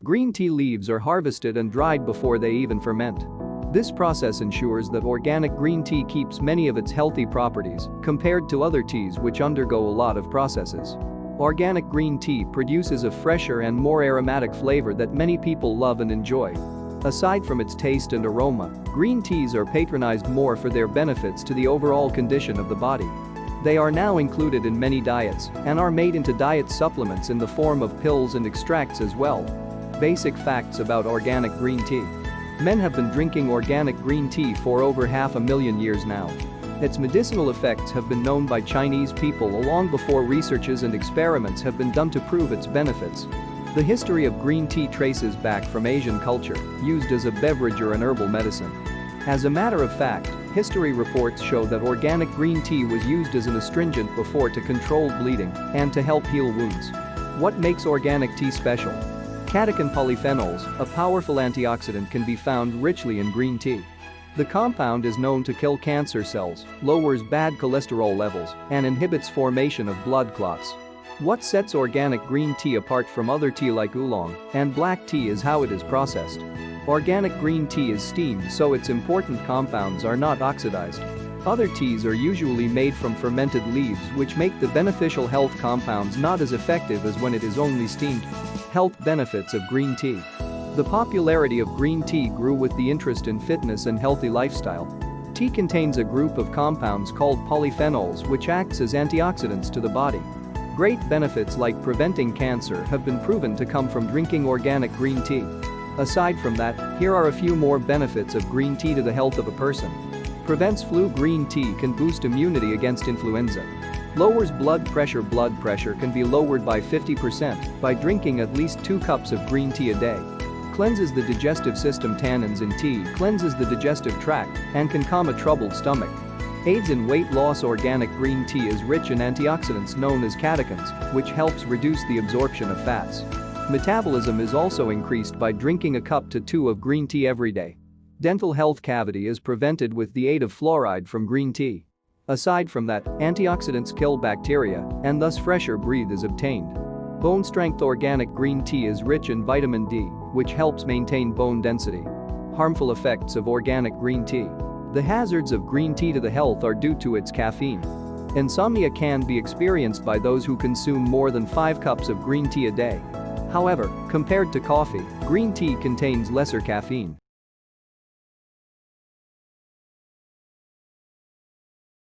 Green tea leaves are harvested and dried before they even ferment. This process ensures that organic green tea keeps many of its healthy properties compared to other teas which undergo a lot of processes. Organic green tea produces a fresher and more aromatic flavor that many people love and enjoy. Aside from its taste and aroma, green teas are patronized more for their benefits to the overall condition of the body. They are now included in many diets and are made into diet supplements in the form of pills and extracts as well. Basic facts about organic green tea. Men have been drinking organic green tea for over 500,000 years now. Its medicinal effects have been known by Chinese people long before researches and experiments have been done to prove its benefits. The history of green tea traces back from Asian culture, used as a beverage or an herbal medicine. As a matter of fact, history reports show that organic green tea was used as an astringent before to control bleeding and to help heal wounds. What makes organic tea special? Catechin polyphenols, a powerful antioxidant, can be found richly in green tea. The compound is known to kill cancer cells, lowers bad cholesterol levels, and inhibits formation of blood clots. What sets organic green tea apart from other tea like oolong and black tea is how it is processed. Organic green tea is steamed so its important compounds are not oxidized. Other teas are usually made from fermented leaves which make the beneficial health compounds not as effective as when it is only steamed. Health benefits of green tea. The popularity of green tea grew with the interest in fitness and healthy lifestyle. Tea contains a group of compounds called polyphenols which acts as antioxidants to the body. Great benefits like preventing cancer have been proven to come from drinking organic green tea. Aside from that, here are a few more benefits of green tea to the health of a person. Prevents flu. Green tea can boost immunity against influenza. Lowers blood pressure. Blood pressure can be lowered by 50% by drinking at least 2 cups of green tea a day. Cleanses the digestive system. Tannins in tea cleanses the digestive tract and can calm a troubled stomach. Aids in weight loss. Organic green tea is rich in antioxidants known as catechins, which helps reduce the absorption of fats. Metabolism is also increased by drinking a cup to 2 of green tea every day. Dental health. Cavity is prevented with the aid of fluoride from green tea. Aside from that, antioxidants kill bacteria and thus fresher breath is obtained. Bone strength. Organic green tea is rich in vitamin D, which helps maintain bone density. Harmful effects of organic green tea. The hazards of green tea to the health are due to its caffeine. Insomnia can be experienced by those who consume more than 5 cups of green tea a day. However, compared to coffee, green tea contains lesser caffeine.